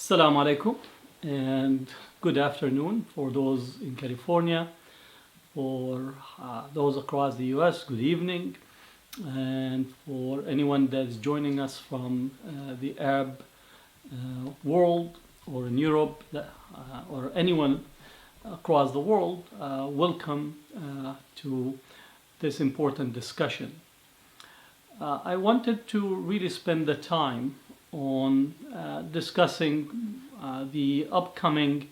Assalamu alaikum and good afternoon for those in California, for those across the US, good evening, and for anyone that's joining us from the Arab world or in Europe or anyone across the world, welcome to this important discussion. I wanted to really spend the time on discussing the upcoming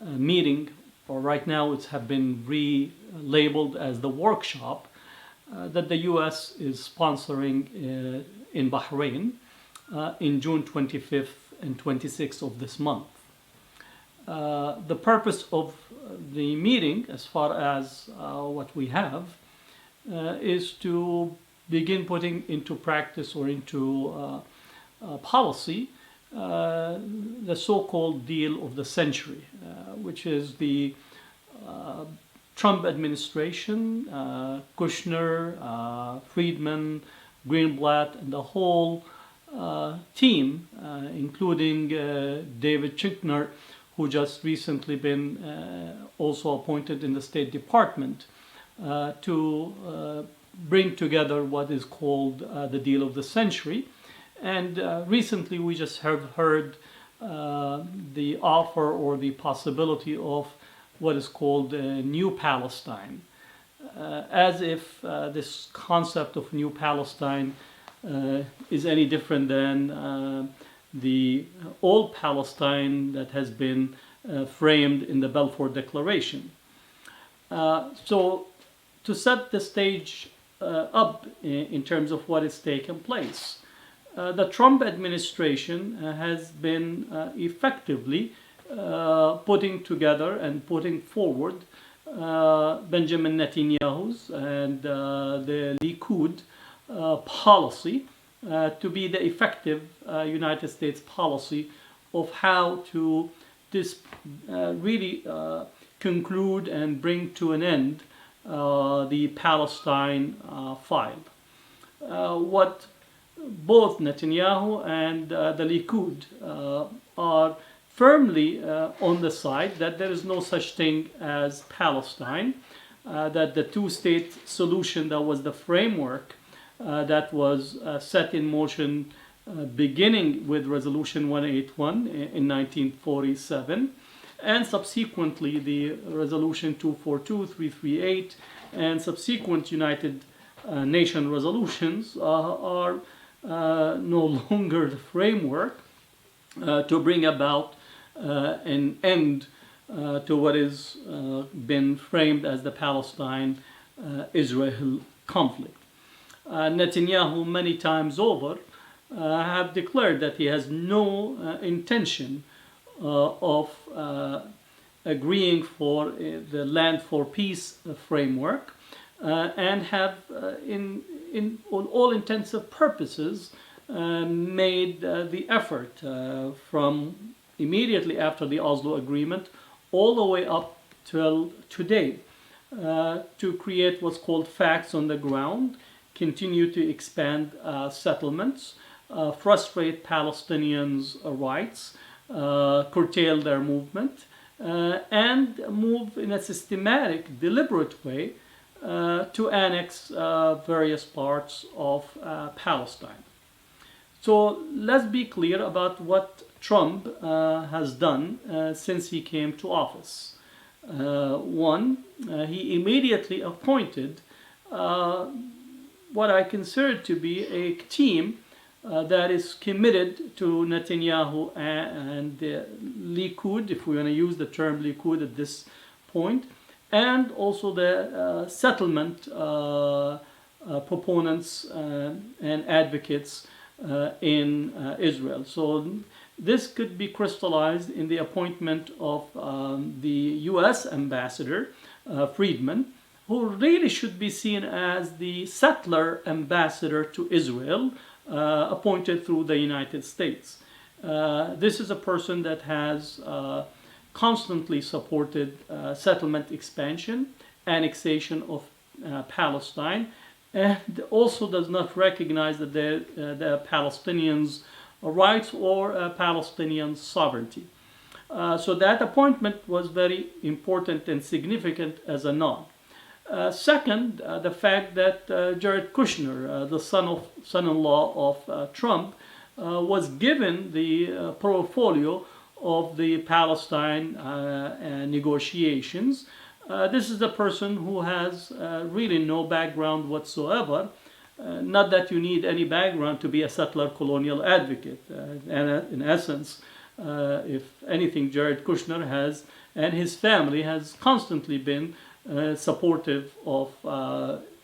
meeting, or right now it's have been relabeled as the workshop that the US is sponsoring in Bahrain in June 25th and 26th of this month. The purpose of the meeting, as far as what we have, is to begin putting into practice or into policy the so-called deal of the century, which is the Trump administration, Kushner, Friedman, Greenblatt, and the whole team, including David Chinkner, who just recently been also appointed in the State Department, to bring together what is called the deal of the century. And recently we just have heard the offer or the possibility of what is called New Palestine, as if this concept of New Palestine is any different than the old Palestine that has been framed in the Balfour Declaration. So to set the stage up in terms of what is taking place, the Trump administration has been effectively putting together and putting forward Benjamin Netanyahu's and the Likud policy to be the effective United States policy of how to really conclude and bring to an end the Palestine file. What both Netanyahu and the Likud are firmly on the side that there is no such thing as Palestine, that the two-state solution that was the framework that was set in motion beginning with Resolution 181 in 1947, and subsequently the Resolution 242, 338, and subsequent United Nations resolutions are no longer the framework to bring about an end to what has been framed as the Palestine-Israel conflict. Netanyahu many times over have declared that he has no intention of agreeing for the Land for Peace framework, and have in all intensive purposes made the effort from immediately after the Oslo Agreement all the way up till today to create what's called facts on the ground, continue to expand settlements, frustrate Palestinians' rights, curtail their movement, and move in a systematic, deliberate way to annex various parts of Palestine. So let's be clear about what Trump has done since he came to office. One, he immediately appointed what I consider to be a team that is committed to Netanyahu and the Likud, if we want to use the term Likud at this point, and also the settlement proponents and advocates in Israel. So this could be crystallized in the appointment of the US ambassador, Friedman, who really should be seen as the settler ambassador to Israel, appointed through the United States. This is a person that has constantly supported settlement expansion, annexation of Palestine, and also does not recognize that the Palestinians rights or Palestinian sovereignty. So that appointment was very important and significant as a nod. Second, the fact that Jared Kushner, the son-in-law of Trump, was given the portfolio of the Palestine negotiations. This is a person who has really no background whatsoever. Not that you need any background to be a settler colonial advocate. And in essence, if anything, Jared Kushner has, and his family has constantly been supportive of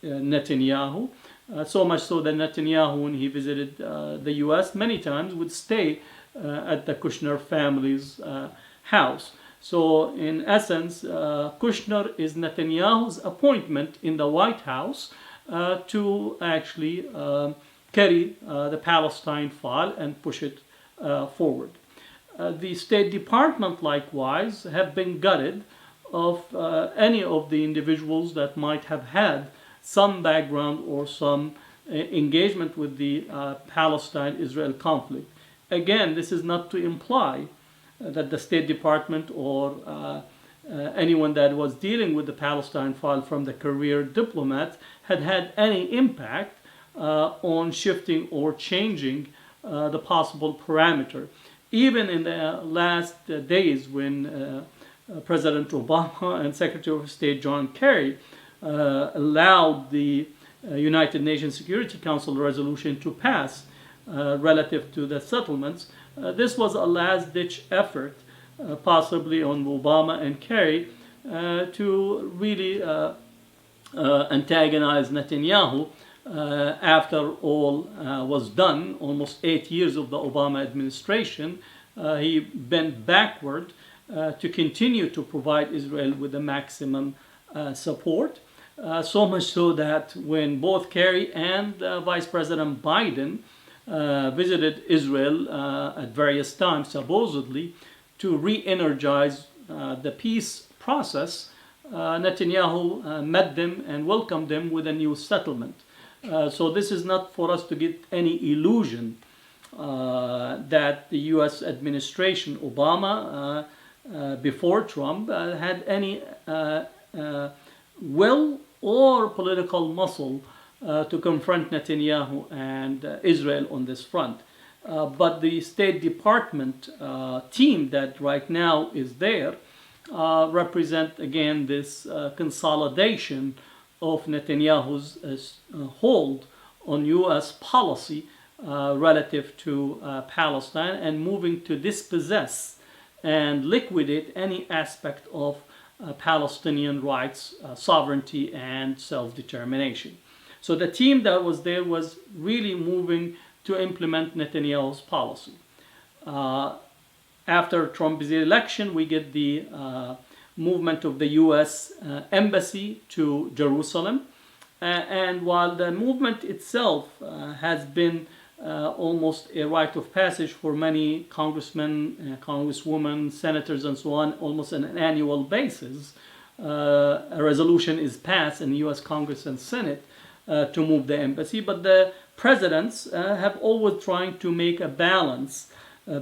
Netanyahu. So much so that Netanyahu, when he visited the US many times, would stay at the Kushner family's house. So in essence, Kushner is Netanyahu's appointment in the White House to actually carry the Palestine file and push it forward. The State Department likewise have been gutted of any of the individuals that might have had some background or some engagement with the Palestine-Israel conflict. Again, this is not to imply that the State Department or anyone that was dealing with the Palestine file from the career diplomats had any impact on shifting or changing the possible parameter. Even in the last days when President Obama and Secretary of State John Kerry allowed the United Nations Security Council resolution to pass relative to the settlements, this was a last-ditch effort, possibly on Obama and Kerry, to really antagonize Netanyahu after all was done. Almost 8 years of the Obama administration, he bent backward to continue to provide Israel with the maximum support. So much so that when both Kerry and Vice President Biden visited Israel at various times, supposedly, to re-energize the peace process, Netanyahu met them and welcomed them with a new settlement. So this is not for us to get any illusion that the U.S. administration, Obama, before Trump, had any will or political muscle to confront Netanyahu and Israel on this front. But the State Department team that right now is there represent again this consolidation of Netanyahu's hold on U.S. policy relative to Palestine and moving to dispossess and liquidate any aspect of Palestinian rights, sovereignty, and self-determination. So the team that was there was really moving to implement Netanyahu's policy. After Trump's election, we get the movement of the U.S. embassy to Jerusalem. And while the movement itself has been almost a rite of passage for many congressmen, congresswomen, senators, and so on, almost on an annual basis, a resolution is passed in the U.S. Congress and Senate to move the embassy. But the presidents have always tried to make a balance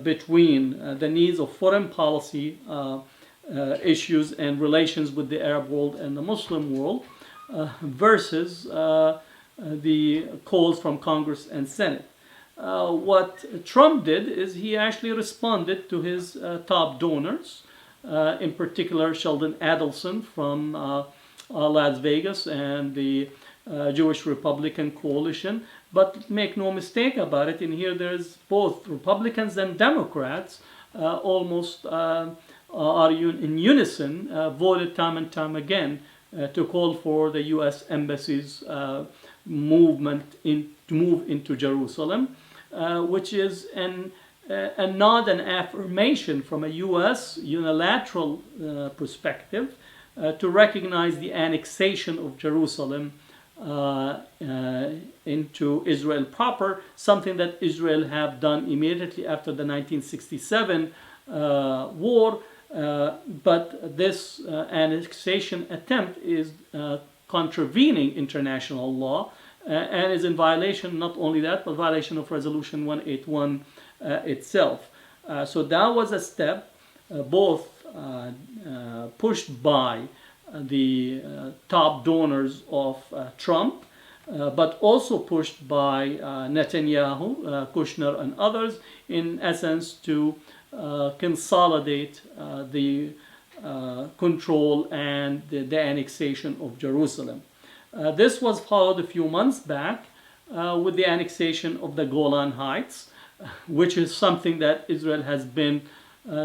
between the needs of foreign policy issues and relations with the Arab world and the Muslim world versus the calls from Congress and Senate. What Trump did is he actually responded to his top donors, in particular Sheldon Adelson from Las Vegas and the Jewish Republican Coalition. But make no mistake about it, in here there's both Republicans and Democrats almost are in unison, voted time and time again to call for the U.S. embassy's movement to move into Jerusalem, which is a nod and affirmation from a U.S. unilateral perspective to recognize the annexation of Jerusalem into Israel proper, something that Israel have done immediately after the 1967 war. But this annexation attempt is contravening international law and is in violation, not only that, but violation of Resolution 181 itself. So that was a step both pushed by the top donors of Trump, but also pushed by Netanyahu, Kushner, and others, in essence, to consolidate the control and the annexation of Jerusalem. This was followed a few months back with the annexation of the Golan Heights, which is something that Israel has been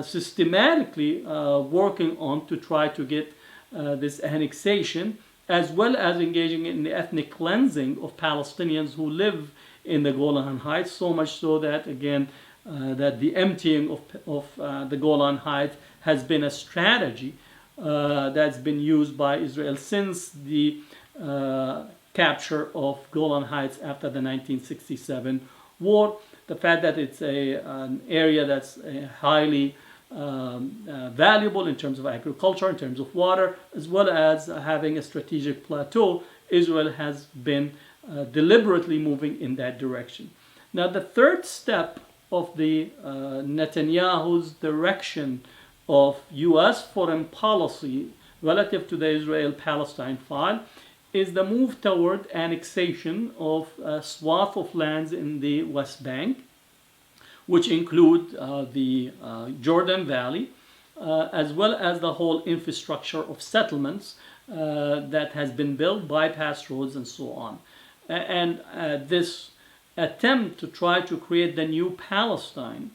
systematically working on to try to get this annexation, as well as engaging in the ethnic cleansing of Palestinians who live in the Golan Heights, so much so that, again, that the emptying of the Golan Heights has been a strategy that's been used by Israel since the capture of Golan Heights after the 1967 war. The fact that it's an area that's highly valuable in terms of agriculture, in terms of water, as well as having a strategic plateau, Israel has been deliberately moving in that direction. Now, the third step of the Netanyahu's direction of U.S. foreign policy relative to the Israel-Palestine file is the move toward annexation of a swath of lands in the West Bank, which include the Jordan Valley, as well as the whole infrastructure of settlements that has been built, bypass roads, and so on. And this attempt to try to create the new Palestine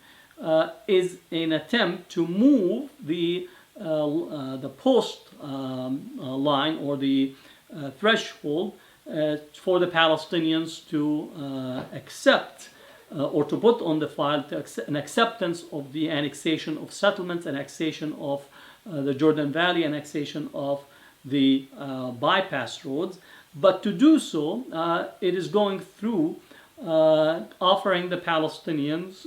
is an attempt to move the post line or the threshold for the Palestinians to accept or to put on the file an acceptance of the annexation of settlements, annexation of the Jordan Valley, annexation of the bypass roads. But to do so, it is going through offering the Palestinians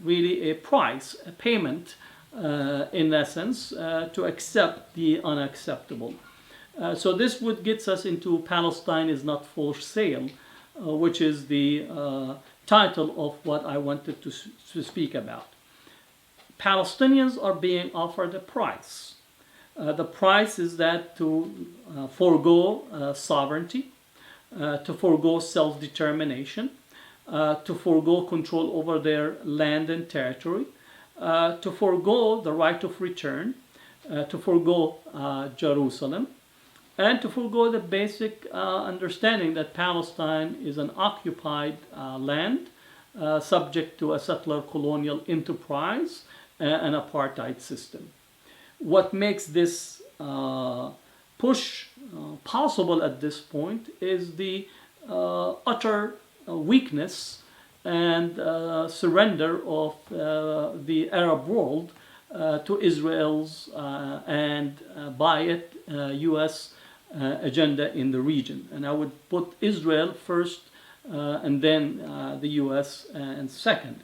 really a price, a payment, in essence, to accept the unacceptable. So this would get us into Palestine is not for sale, which is the title of what I wanted to speak about. Palestinians are being offered a price. The price is that to forego sovereignty, to forego self-determination, to forego control over their land and territory, to forego the right of return, to forego Jerusalem, and to forego the basic understanding that Palestine is an occupied land subject to a settler colonial enterprise and apartheid system. What makes this push possible at this point is the utter weakness and surrender of the Arab world to Israel's and by it U.S. Agenda in the region. And I would put Israel first and then the U.S. and second.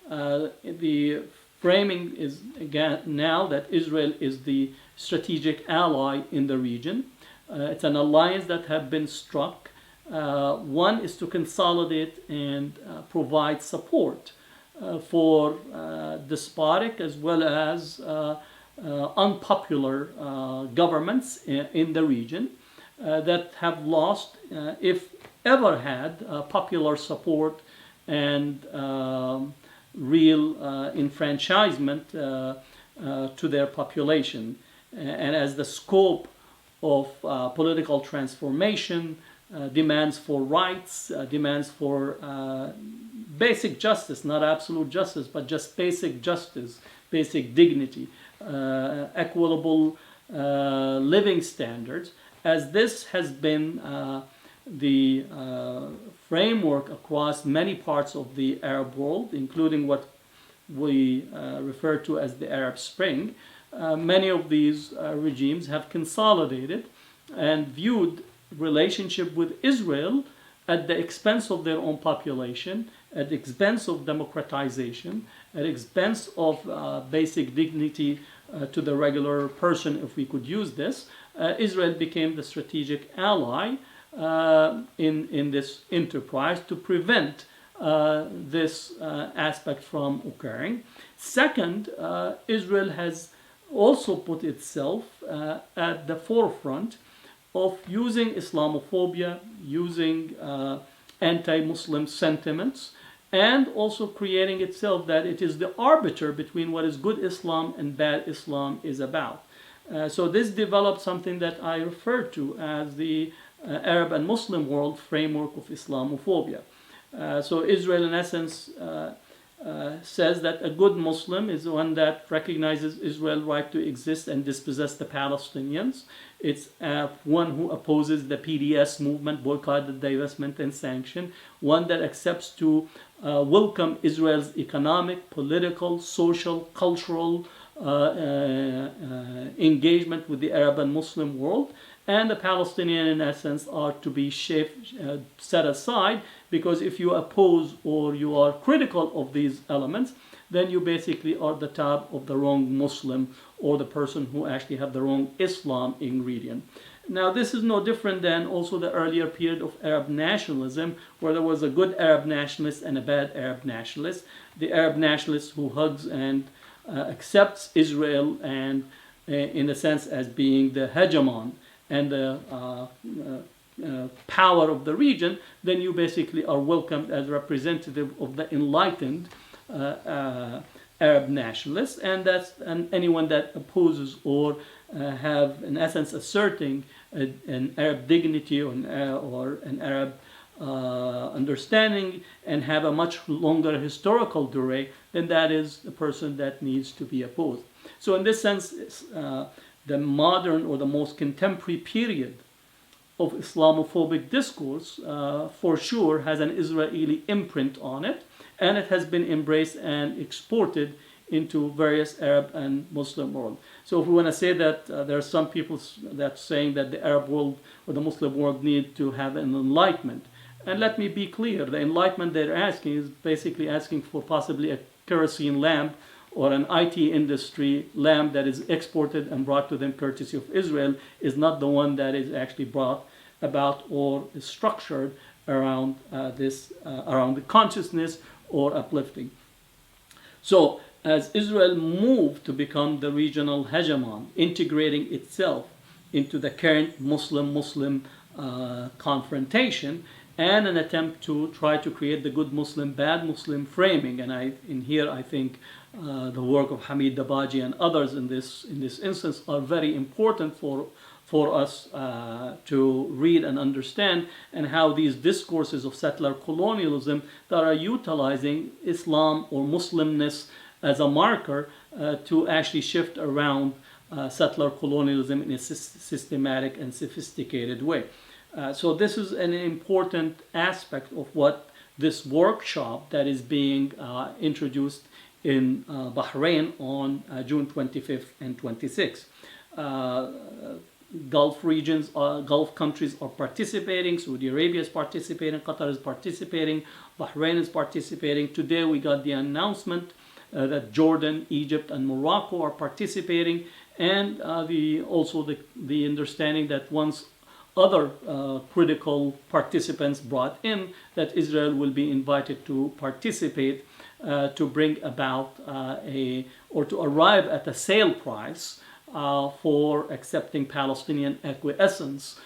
The framing is again now that Israel is the strategic ally in the region. It's an alliance that have been struck. One is to consolidate and provide support for despotic as well as unpopular governments in the region that have lost, if ever had, popular support and real enfranchisement to their population. And as the scope of political transformation, demands for rights, demands for basic justice, not absolute justice, but just basic justice, basic dignity, equitable living standards, as this has been the framework across many parts of the Arab world, including what we refer to as the Arab Spring. Many of these regimes have consolidated and viewed relationship with Israel at the expense of their own population, at the expense of democratization, at the expense of basic dignity to the regular person, if we could use this, Israel became the strategic ally in this enterprise to prevent this aspect from occurring. Second, Israel has also put itself at the forefront of using Islamophobia, using anti-Muslim sentiments, and also creating itself that it is the arbiter between what is good Islam and bad Islam is about. So this developed something that I refer to as the Arab and Muslim world framework of Islamophobia. So Israel, in essence, says that a good Muslim is one that recognizes Israel's right to exist and dispossess the Palestinians. It's one who opposes the PDS movement, boycott, divestment, and sanction. One that accepts to welcome Israel's economic, political, social, cultural engagement with the Arab and Muslim world. And the Palestinians, in essence, are to be set aside, because if you oppose or you are critical of these elements, then you basically are the type of the wrong Muslim, or the person who actually have the wrong Islam ingredient. Now, this is no different than also the earlier period of Arab nationalism, where there was a good Arab nationalist and a bad Arab nationalist. The Arab nationalist who hugs and accepts Israel and, in a sense, as being the hegemon and the power of the region, then you basically are welcomed as representative of the enlightened Arab nationalists, and anyone that opposes or have, in essence, asserting an Arab dignity or an Arab understanding and have a much longer historical durée, then that is the person that needs to be opposed. So in this sense, the modern or the most contemporary period of Islamophobic discourse for sure has an Israeli imprint on it, and it has been embraced and exported into various Arab and Muslim world. So if we want to say that there are some people that saying that the Arab world or the Muslim world need to have an enlightenment, and let me be clear, the enlightenment they're asking is basically asking for possibly a kerosene lamp or an IT industry lamp that is exported and brought to them courtesy of Israel, is not the one that is actually brought about or is structured around around the consciousness or uplifting. So as Israel moved to become the regional hegemon, integrating itself into the current Muslim-Muslim confrontation, and an attempt to try to create the good Muslim, bad Muslim framing, and I think the work of Hatem Bazian and others in this instance are very important for us to read and understand, and how these discourses of settler colonialism that are utilizing Islam or Muslimness as a marker to actually shift around settler colonialism in a systematic and sophisticated way. So this is an important aspect of what this workshop that is being introduced in Bahrain on June 25th and 26th. Gulf regions, Gulf countries are participating. Saudi Arabia is participating, Qatar is participating, Bahrain is participating. Today we got the announcement that Jordan, Egypt, and Morocco are participating, and also the understanding that once other critical participants brought in, that Israel will be invited to participate to bring about or to arrive at a sale price for accepting Palestinian acquiescence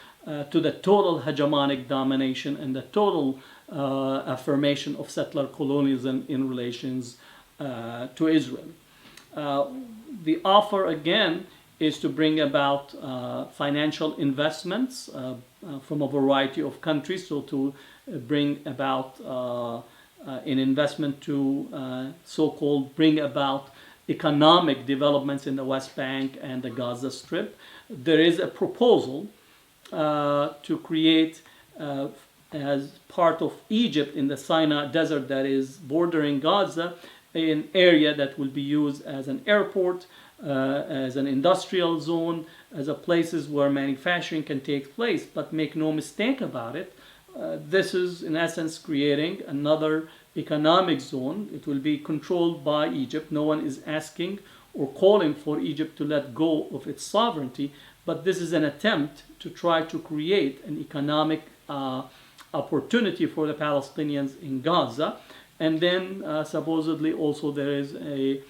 to the total hegemonic domination and the total affirmation of settler colonialism in relations to Israel. The offer again is to bring about financial investments from a variety of countries, so to bring about an investment to so-called bring about economic developments in the West Bank and the Gaza Strip. There is a proposal to create, as part of Egypt in the Sinai Desert that is bordering Gaza, an area that will be used as an airport, as an industrial zone, as a places where manufacturing can take place. But make no mistake about it, this is in essence creating another economic zone. It will be controlled by Egypt. No one is asking or calling for Egypt to let go of its sovereignty, but this is an attempt to try to create an economic opportunity for the Palestinians in Gaza. And then supposedly also there is a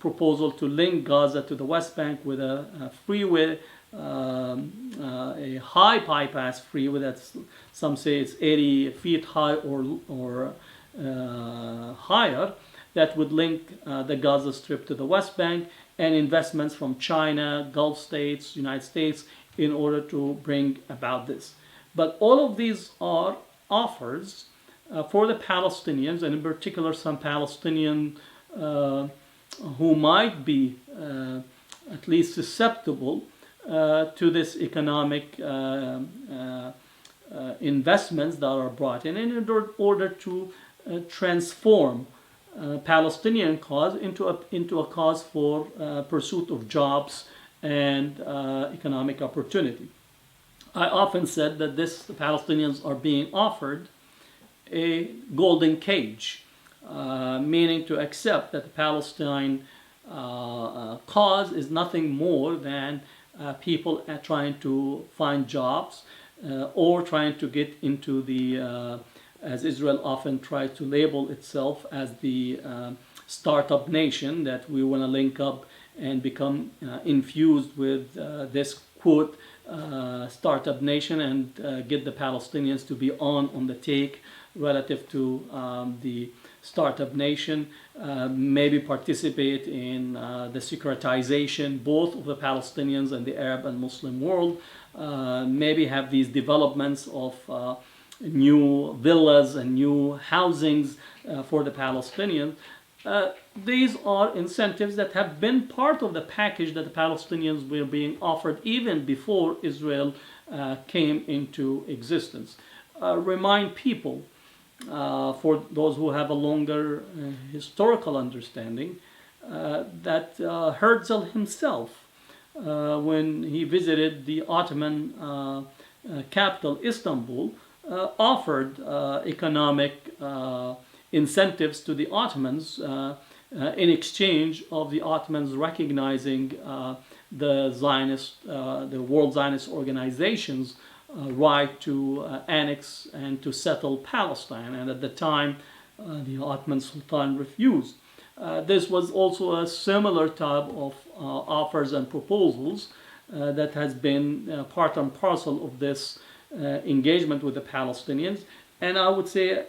proposal to link Gaza to the West Bank with a freeway, a high bypass freeway that's, some say it's 80 feet high or higher, that would link the Gaza Strip to the West Bank, and investments from China, Gulf states, United States, in order to bring about this. But all of these are offers for the Palestinians, and in particular some Palestinian who might be at least susceptible to this economic investments that are brought in order to transform Palestinian cause into a cause for pursuit of jobs and economic opportunity. I often said that the Palestinians are being offered a golden cage, meaning to accept that the Palestine cause is nothing more than people trying to find jobs or trying to get into the as Israel often tries to label itself as the startup nation, that we want to link up and become infused with this quote startup nation and get the Palestinians to be on the take relative to the startup nation, maybe participate in the securitization both of the Palestinians and the Arab and Muslim world, maybe have these developments of new villas and new housings for the Palestinians. These are incentives that have been part of the package that the Palestinians were being offered even before Israel came into existence. Remind people, for those who have a longer historical understanding, that Herzl himself, when he visited the Ottoman capital Istanbul, offered economic incentives to the Ottomans in exchange of the Ottomans recognizing the Zionist, the World Zionist Organization's right to annex and to settle Palestine. And at the time, the Ottoman Sultan refused. This was also a similar type of offers and proposals that has been part and parcel of this engagement with the Palestinians. And I would say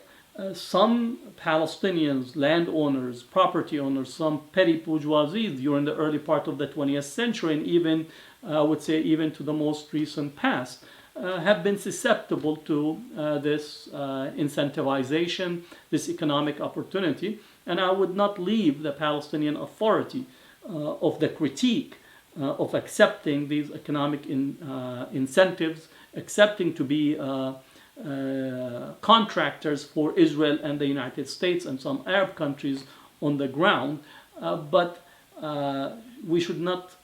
some Palestinians, landowners, property owners, some petty bourgeoisie during the early part of the 20th century, and even, I would say, even to the most recent past, have been susceptible to this incentivization, this economic opportunity. And I would not leave the Palestinian Authority of the critique of accepting these economic incentives, accepting to be contractors for Israel and the United States and some Arab countries on the ground. But we should not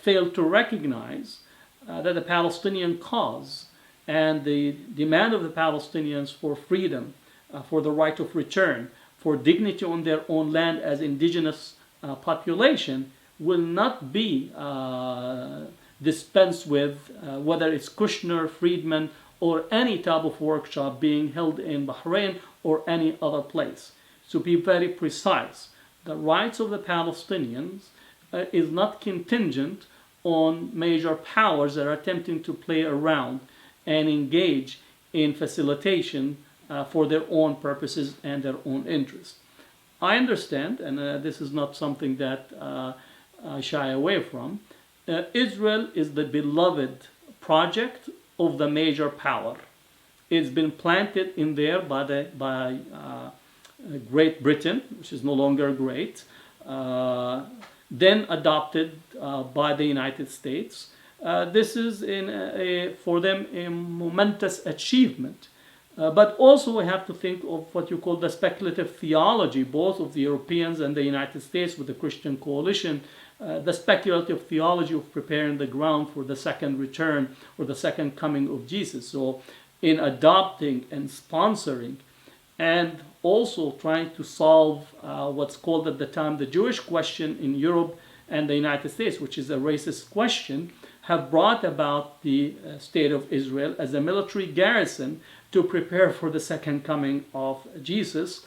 fail to recognize that the Palestinian cause and the demand of the Palestinians for freedom, for the right of return, for dignity on their own land as indigenous population will not be dispensed with, whether it's Kushner, Friedman, or any type of workshop being held in Bahrain or any other place. To be very precise, the rights of the Palestinians is not contingent on major powers that are attempting to play around and engage in facilitation for their own purposes and their own interests. I understand, and this is not something that I shy away from, Israel is the beloved project of the major power. It's been planted in there by Great Britain, which is no longer great, then adopted by the United States. This is for them a momentous achievement. But also we have to think of what you call the speculative theology, both of the Europeans and the United States with the Christian coalition, the speculative theology of preparing the ground for the second return or the second coming of Jesus. So in adopting and sponsoring and also trying to solve what's called at the time the Jewish question in Europe and the United States, which is a racist question, have brought about the state of Israel as a military garrison to prepare for the second coming of Jesus,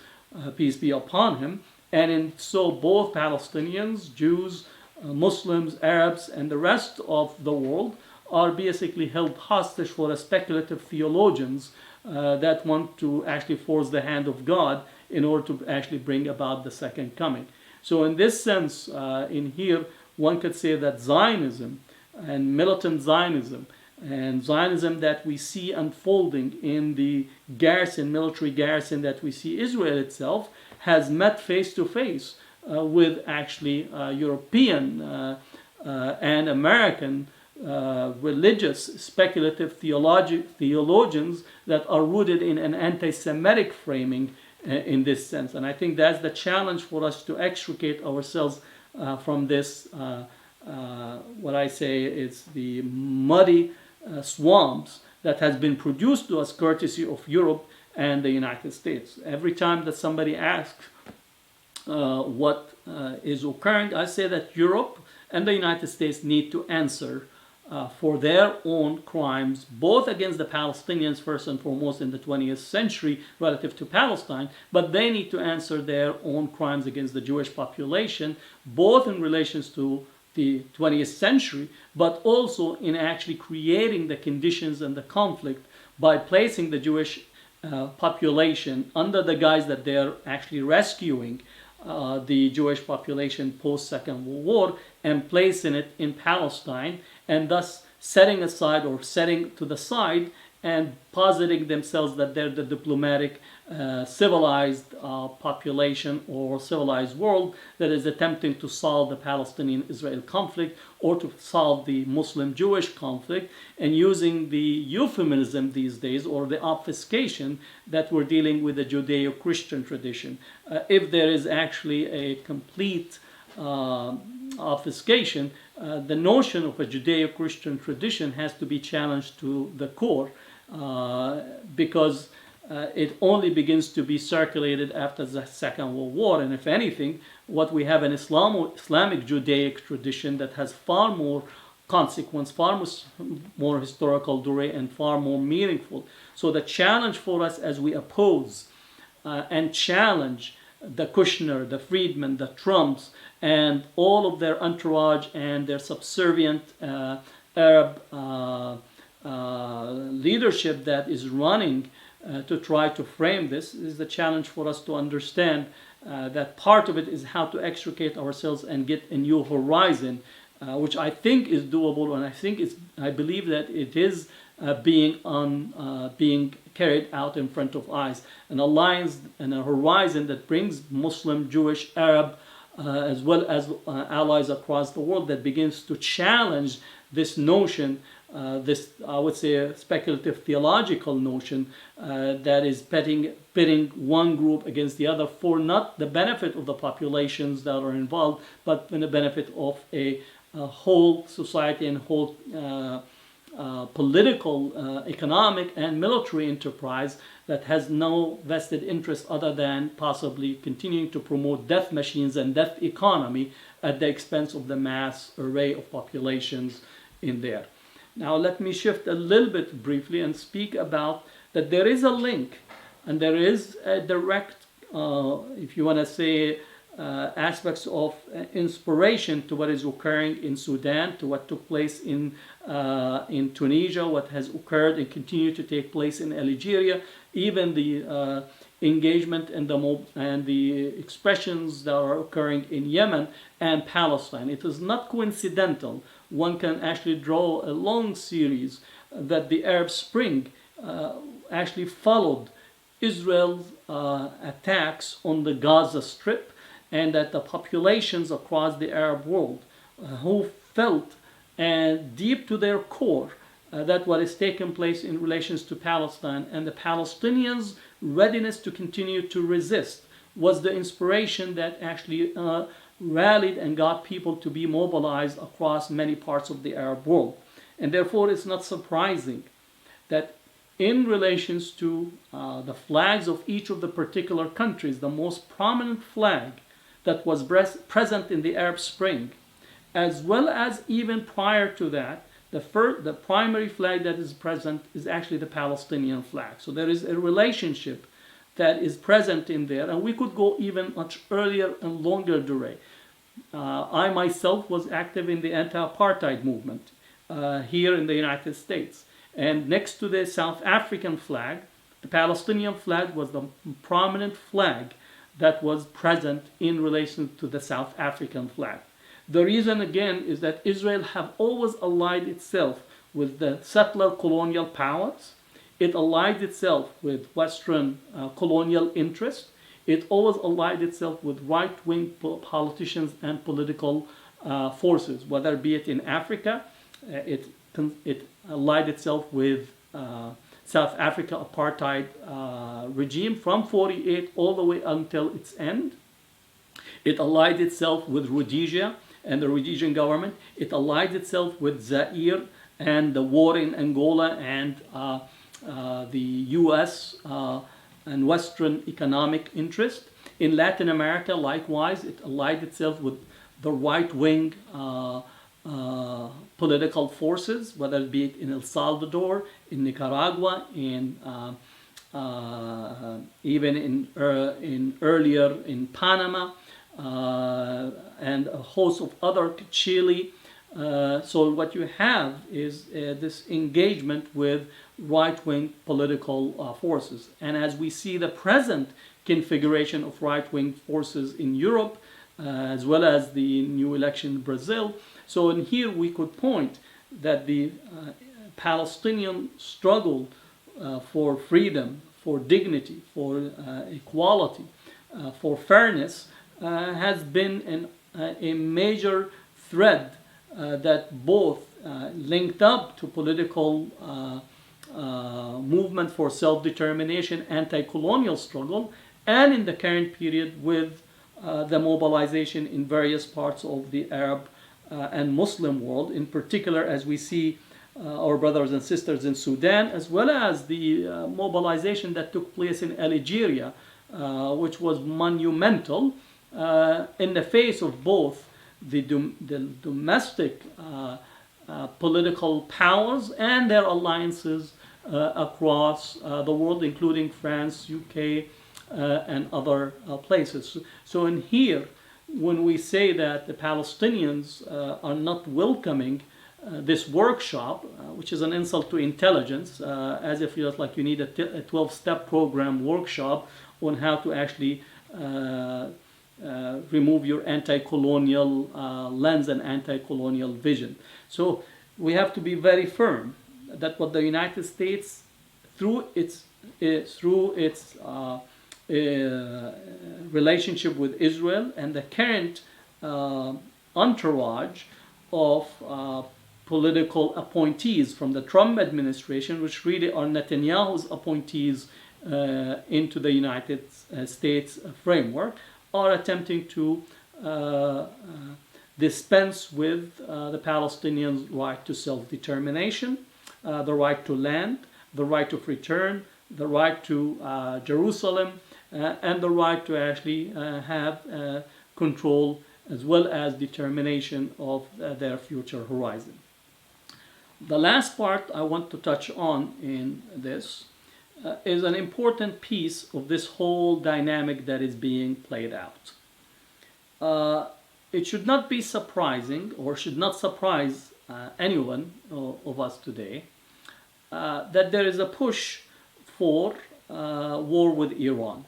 peace be upon him. And in so both Palestinians, Jews, Muslims, Arabs, and the rest of the world are basically held hostage for speculative theologians that want to actually force the hand of God in order to actually bring about the second coming. So in this sense, in here, one could say that Zionism and militant Zionism and Zionism that we see unfolding in the garrison, military garrison that we see Israel itself, has met face to face with actually European and American religious speculative theologians that are rooted in an anti-Semitic framing in this sense. And I think that's the challenge for us to extricate ourselves from this, what I say is the muddy swamps that has been produced to us courtesy of Europe and the United States. Every time that somebody asks what is occurring, I say that Europe and the United States need to answer for their own crimes, both against the Palestinians first and foremost in the 20th century relative to Palestine, but they need to answer their own crimes against the Jewish population, both in relations to the 20th century, but also in actually creating the conditions and the conflict by placing the Jewish population under the guise that they're actually rescuing the Jewish population post-Second World War and placing it in Palestine, and thus setting aside or setting to the side and positing themselves that they're the diplomatic, civilized population or civilized world that is attempting to solve the Palestinian-Israel conflict or to solve the Muslim-Jewish conflict, and using the euphemism these days or the obfuscation that we're dealing with the Judeo-Christian tradition. If there is actually a complete obfuscation, the notion of a Judeo-Christian tradition has to be challenged to the core because it only begins to be circulated after the Second World War. And if anything, what we have an Islamic Judaic tradition that has far more consequence, far more historical durée, and far more meaningful. So the challenge for us as we oppose and challenge the Kushner, the Friedman, the Trumps, and all of their entourage and their subservient Arab leadership that is running to try to frame this is the challenge for us to understand that part of it is how to extricate ourselves and get a new horizon, which I think is doable, and I believe that it is being carried out in front of eyes. An alliance and a horizon that brings Muslim, Jewish, Arab, as well as allies across the world, that begins to challenge this notion, this, I would say, a speculative theological notion that is pitting one group against the other for not the benefit of the populations that are involved, but for the benefit of a whole society and whole political, economic, and military enterprise that has no vested interest other than possibly continuing to promote death machines and death economy at the expense of the mass array of populations in there. Now let me shift a little bit briefly and speak about that there is a link and there is a direct, if you want to say, aspects of inspiration to what is occurring in Sudan, to what took place in Tunisia, what has occurred and continued to take place in Algeria, even the engagement and the expressions that are occurring in Yemen and Palestine. It is not coincidental. One can actually draw a long series that the Arab Spring actually followed Israel's attacks on the Gaza Strip, and that the populations across the Arab world who felt deep to their core that what is taking place in relations to Palestine and the Palestinians' readiness to continue to resist was the inspiration that actually rallied and got people to be mobilized across many parts of the Arab world. And therefore it's not surprising that in relations to the flags of each of the particular countries, the most prominent flag that was present in the Arab Spring, as well as even prior to that, The primary flag that is present is actually the Palestinian flag. So there is a relationship that is present in there, and we could go even much earlier and longer duration. I myself was active in the anti-apartheid movement here in the United States. And next to the South African flag, the Palestinian flag was the prominent flag that was present in relation to the South African flag. The reason again is that Israel have always allied itself with the settler colonial powers. It allied itself with Western colonial interests. It always allied itself with right-wing politicians and political forces, whether be it in Africa. It allied itself with South Africa apartheid regime from 48 all the way until its end. It allied itself with Rhodesia and the Rhodesian government. It allied itself with Zaire and the war in Angola and the U.S. And Western economic interest. In Latin America, likewise, it allied itself with the right-wing political forces, whether it be in El Salvador, in Nicaragua, even in earlier in Panama, and a host of other, Chile. So what you have is this engagement with right-wing political forces. And as we see the present configuration of right-wing forces in Europe, as well as the new election in Brazil, so in here we could point that the Palestinian struggle for freedom, for dignity, for equality, for fairness has been a major thread that both linked up to political movement for self-determination, anti-colonial struggle, and in the current period with the mobilization in various parts of the Arab and Muslim world, in particular as we see our brothers and sisters in Sudan, as well as the mobilization that took place in Algeria, which was monumental in the face of both the domestic political powers and their alliances across the world, including France, UK, and other places. So in here, when we say that the Palestinians are not welcoming this workshop, which is an insult to intelligence, as if you like you need a 12-step program workshop on how to actually remove your anti-colonial lens and anti-colonial vision. So we have to be very firm that what the United States, through its relationship with Israel and the current entourage of political appointees from the Trump administration, which really are Netanyahu's appointees into the United States framework, are attempting to dispense with the Palestinians' right to self-determination, the right to land, the right of return, the right to Jerusalem, and the right to actually have control as well as determination of their future horizon. The last part I want to touch on in this is an important piece of this whole dynamic that is being played out. It should not be surprising, or should not surprise anyone of us today, that there is a push for war with Iran.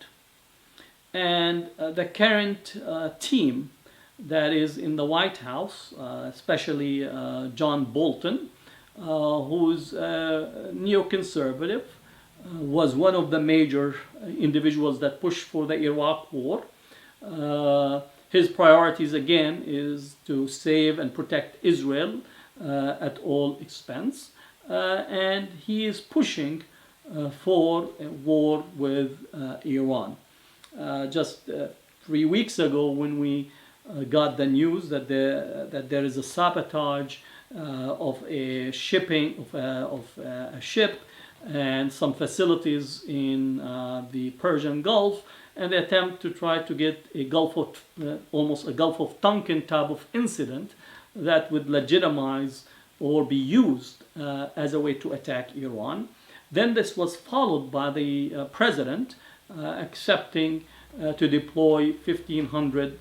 And the current team that is in the White House, especially John Bolton, who's neoconservative, was one of the major individuals that pushed for the Iraq war. His priorities again is to save and protect Israel at all expense, and he is pushing for a war with Iran. Just 3 weeks ago, when we got the news that there is a sabotage of a shipping of a ship and some facilities in the Persian Gulf, and the attempt to try to get a almost a Gulf of Tonkin type of incident that would legitimize or be used as a way to attack Iran. Then this was followed by the president accepting to deploy 1,500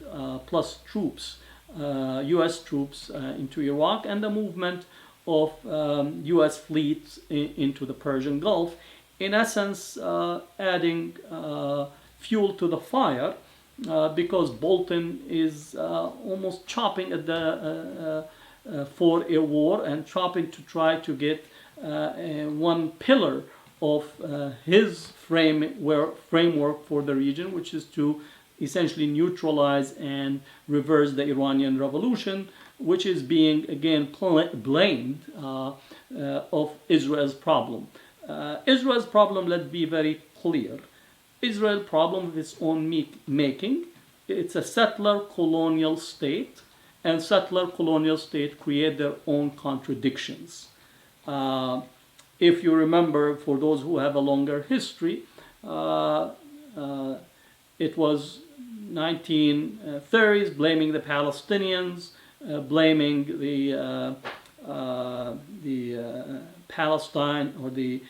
plus troops, U.S. troops into Iraq, and the movement of U.S. fleets into the Persian Gulf, in essence adding fuel to the fire, because Bolton is almost chopping at the for a war and chopping to try to get one pillar of his framework for the region, which is to essentially neutralize and reverse the Iranian Revolution, which is being again blamed of Israel's problem. Israel's problem, let's be very clear. Israel's problem of its own making. It's a settler colonial state, and settler colonial state create their own contradictions. If you remember, for those who have a longer history, it was 1930s, blaming the Palestinians, blaming the Palestine or the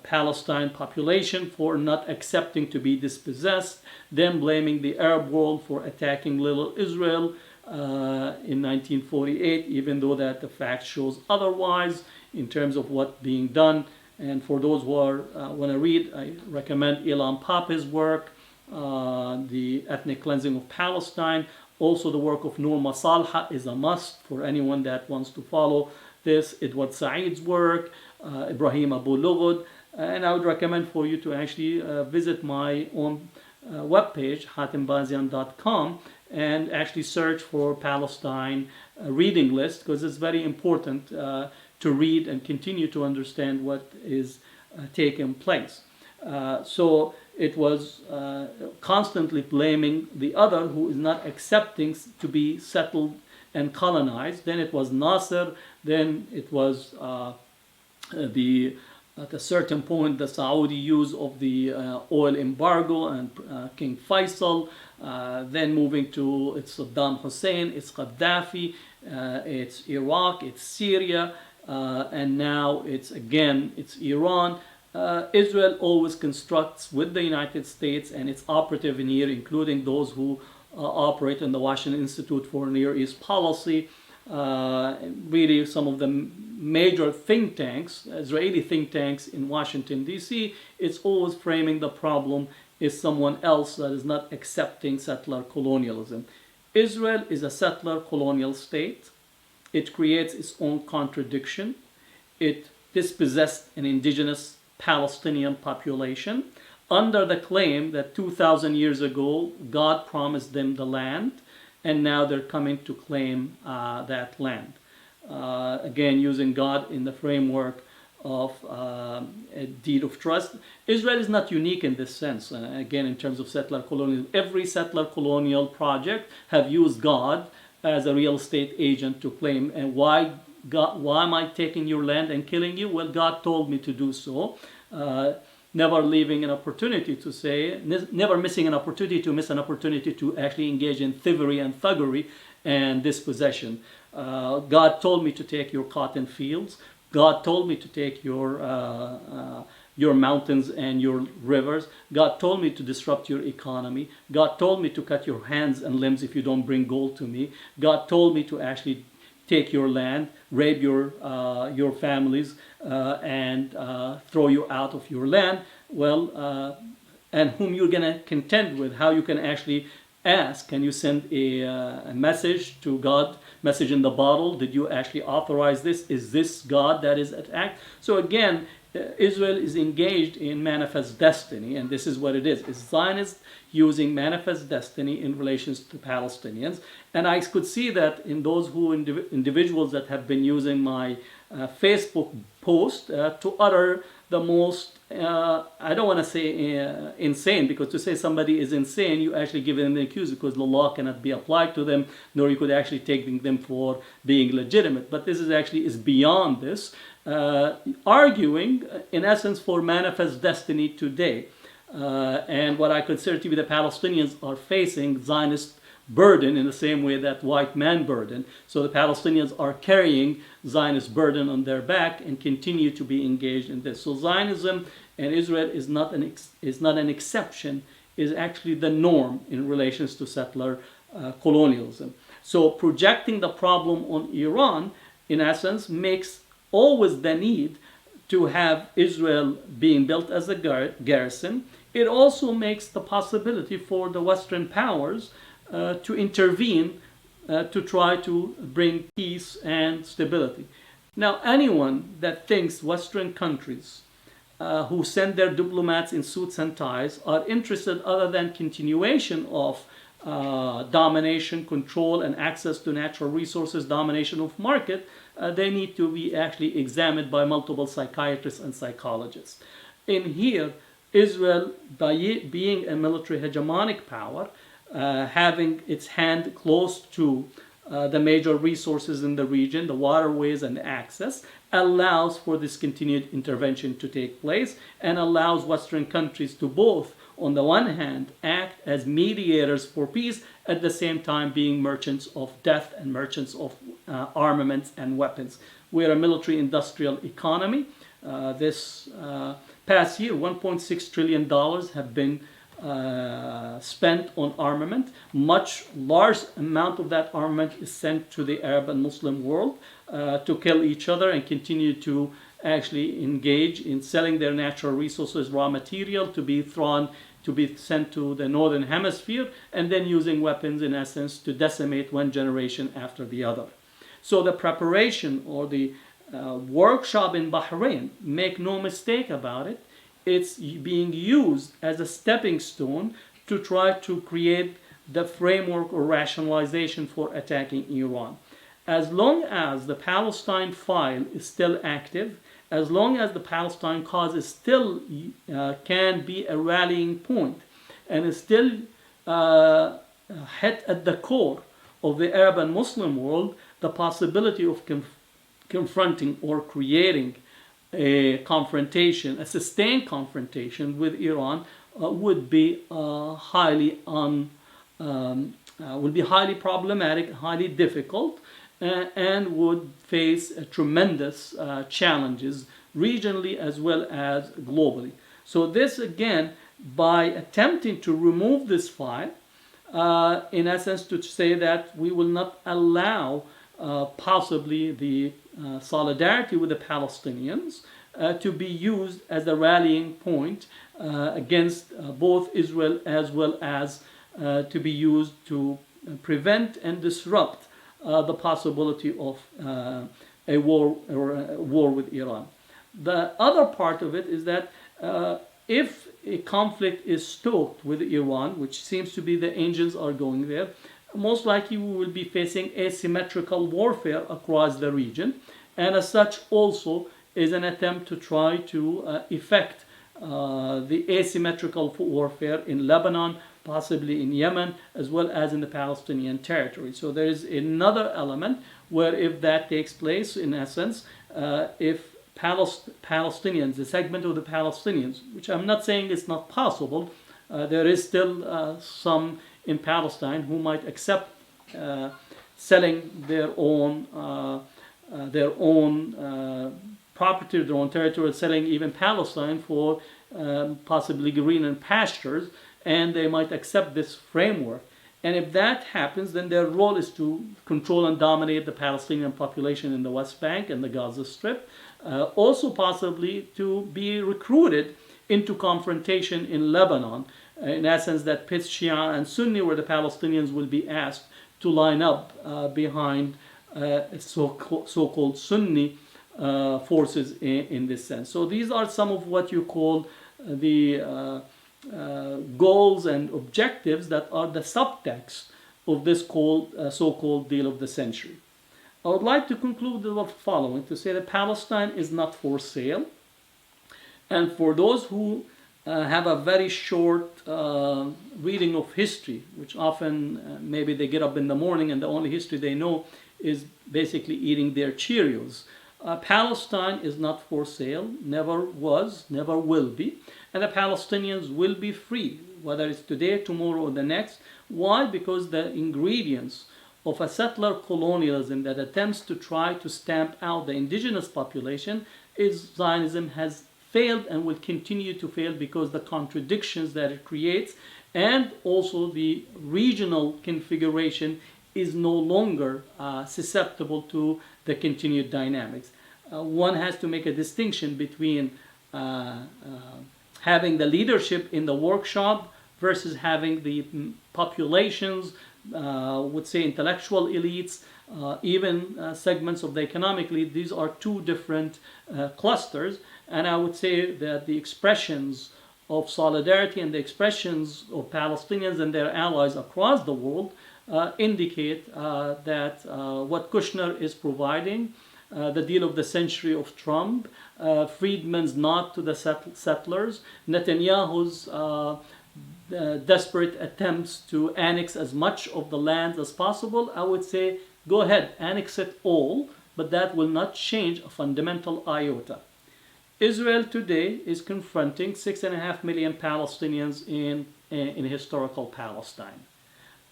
Palestine population for not accepting to be dispossessed, then blaming the Arab world for attacking little Israel in 1948, even though that the fact shows otherwise in terms of what being done. And for those who are want to read, I recommend Ilan Pappé's work, The Ethnic Cleansing of Palestine. Also the work of Noor Masalha is a must for anyone that wants to follow this. Edward Said's work, Ibrahim Abu Lughod, and I would recommend for you to actually visit my own webpage, hatembazian.com, and actually search for Palestine reading list, because it's very important to read and continue to understand what is taking place. So it was constantly blaming the other who is not accepting to be settled and colonized. Then it was Nasser, then it was at a certain point the Saudi use of the oil embargo and King Faisal, then moving to it's Saddam Hussein, it's Gaddafi, it's Iraq, it's Syria, and now it's Iran. Israel always constructs with the United States and its operative in here, including those who operate in the Washington Institute for Near East Policy, really some of the major think tanks, Israeli think tanks in Washington, D.C., it's always framing the problem is someone else that is not accepting settler colonialism. Israel is a settler colonial state. It creates its own contradiction. It dispossessed an indigenous Palestinian population under the claim that 2,000 years ago God promised them the land, and now they're coming to claim that land. Again, using God in the framework of a deed of trust. Israel is not unique in this sense. Again, in terms of settler colonialism, every settler colonial project have used God as a real estate agent to claim. And why am I taking your land and killing you? Well, God told me to do so. Never leaving an opportunity to say, never missing an opportunity to miss an opportunity to actually engage in thievery and thuggery and dispossession. God told me to take your cotton fields. God told me to take your mountains and your rivers. God told me to disrupt your economy. God told me to cut your hands and limbs if you don't bring gold to me. God told me to actually take your land, rape your families, and throw you out of your land. Well, and whom you're going to contend with, how you can actually ask, can you send a message to God, message in the bottle? Did you actually authorize this? Is this God that is attacked? So again, Israel is engaged in manifest destiny, and this is what it is. It's Zionist using manifest destiny in relations to Palestinians. And I could see that in those individuals that have been using my Facebook post to utter the most, I don't want to say insane, because to say somebody is insane, you actually give them the accuse, because the law cannot be applied to them, nor you could actually take them for being legitimate. But this is beyond this, arguing in essence for manifest destiny today. And what I consider to be the Palestinians are facing Zionist burden in the same way that white man burden. So the Palestinians are carrying Zionist burden on their back and continue to be engaged in this. So Zionism and Israel is not an exception, is actually the norm in relations to settler colonialism. So projecting the problem on Iran, in essence, makes always the need to have Israel being built as a garrison. It also makes the possibility for the Western powers to intervene to try to bring peace and stability. Now, anyone that thinks Western countries who send their diplomats in suits and ties are interested other than continuation of domination, control, and access to natural resources, domination of market, they need to be actually examined by multiple psychiatrists and psychologists. In here, Israel, by being a military hegemonic power, having its hand close to the major resources in the region, the waterways and access, allows for this continued intervention to take place and allows Western countries to both, on the one hand, act as mediators for peace, at the same time being merchants of death and merchants of armaments and weapons. We are a military industrial economy. This past year, $1.6 trillion have been spent on armament. Much large amount of that armament is sent to the Arab and Muslim world to kill each other and continue to actually engage in selling their natural resources, raw material, to be sent to the northern hemisphere, and then using weapons in essence to decimate one generation after the other. So the preparation or the workshop in Bahrain, make no mistake about it, it's being used as a stepping stone to try to create the framework or rationalization for attacking Iran. As long as the Palestine file is still active, as long as the Palestine cause is still can be a rallying point and is still hit at the core of the Arab and Muslim world, the possibility of confronting or creating a confrontation, a sustained confrontation with Iran would be highly problematic, highly difficult, and would face tremendous challenges regionally as well as globally. So this again, by attempting to remove this file, in essence to say that we will not allow possibly the solidarity with the Palestinians to be used as a rallying point against both Israel as well as to be used to prevent and disrupt the possibility of a war with Iran. The other part of it is that if a conflict is stoked with Iran, which seems to be the engines are going there, most likely we will be facing asymmetrical warfare across the region, and as such also is an attempt to try to effect the asymmetrical warfare in Lebanon, possibly in Yemen, as well as in the Palestinian territory. So there is another element where if that takes place, in essence, if Palestinians, the segment of the Palestinians, which I'm not saying is not possible, there is still some in Palestine who might accept selling their own property, their own territory, selling even Palestine for possibly green and pastures, and they might accept this framework. And if that happens, then their role is to control and dominate the Palestinian population in the West Bank and the Gaza Strip. Also possibly to be recruited into confrontation in Lebanon, in essence that pits Shia and Sunni, where the Palestinians will be asked to line up behind so-called Sunni forces in this sense. So these are some of what you call the goals and objectives that are the subtext of this so-called deal of the century. I would like to conclude with the following, to say that Palestine is not for sale. And for those who have a very short reading of history, which often maybe they get up in the morning and the only history they know is basically eating their Cheerios. Palestine is not for sale, never was, never will be, and the Palestinians will be free, whether it's today, tomorrow, or the next. Why? Because the ingredients of a settler colonialism that attempts to try to stamp out the indigenous population is Zionism has failed and will continue to fail because the contradictions that it creates and also the regional configuration is no longer susceptible to the continued dynamics. One has to make a distinction between having the leadership in the workshop versus having the populations, would say intellectual elites, even segments of the economic elite. These are two different clusters, and I would say that the expressions of solidarity and the expressions of Palestinians and their allies across the world indicate that what Kushner is providing, the deal of the century of Trump, Friedman's nod to the settlers, Netanyahu's desperate attempts to annex as much of the land as possible, I would say go ahead, annex it all, but that will not change a fundamental iota. Israel today is confronting 6.5 million Palestinians in historical Palestine.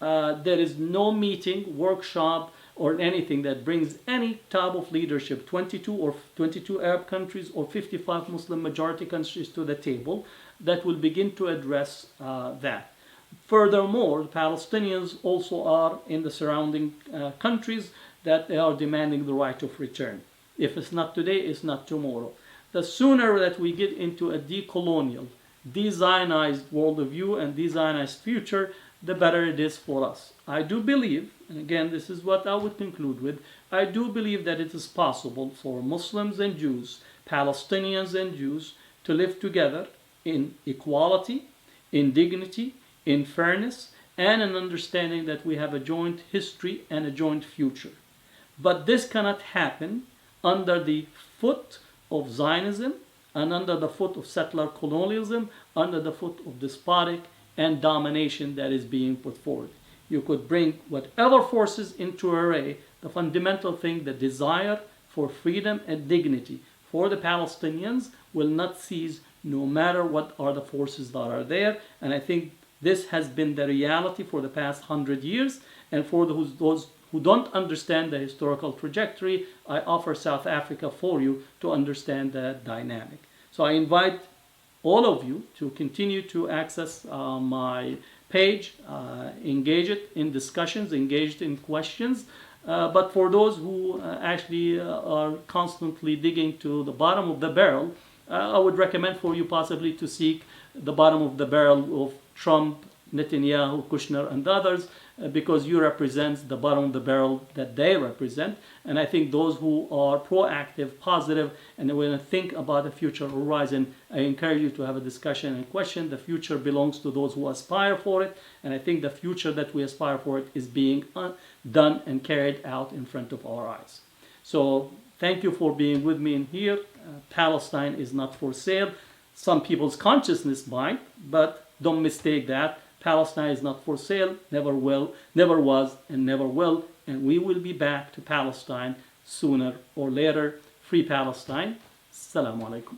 There is no meeting, workshop, or anything that brings any type of leadership, 22 Arab countries or 55 Muslim majority countries to the table that will begin to address that. Furthermore, the Palestinians also are in the surrounding countries that they are demanding the right of return. If it's not today, it's not tomorrow. The sooner that we get into a decolonial, de-Zionized worldview and de-Zionized future, the better it is for us. I do believe, and again this is what I would conclude with, I do believe that it is possible for Muslims and Jews, Palestinians and Jews, to live together in equality, in dignity, in fairness, and an understanding that we have a joint history and a joint future. But this cannot happen under the foot of Zionism and under the foot of settler colonialism, under the foot of despotic and domination that is being put forward. You could bring whatever forces into array, the fundamental thing, the desire for freedom and dignity for the Palestinians will not cease no matter what are the forces that are there. And I think this has been the reality for the past 100 years. And for those who don't understand the historical trajectory, I offer South Africa for you to understand the dynamic. So I invite all of you to continue to access my page, engage it in discussions, engaged in questions. But for those who actually are constantly digging to the bottom of the barrel, I would recommend for you possibly to seek the bottom of the barrel of Trump, Netanyahu, Kushner, and others, because you represent the bottom of the barrel that they represent. And I think those who are proactive, positive, and when I think about the future horizon, I encourage you to have a discussion and question. The future belongs to those who aspire for it. And I think the future that we aspire for it is being done and carried out in front of our eyes. So thank you for being with me in here. Palestine is not for sale. Some people's consciousness might, but don't mistake that. Palestine is not for sale, never will, never was, and never will. And we will be back to Palestine sooner or later. Free Palestine. Assalamu alaikum.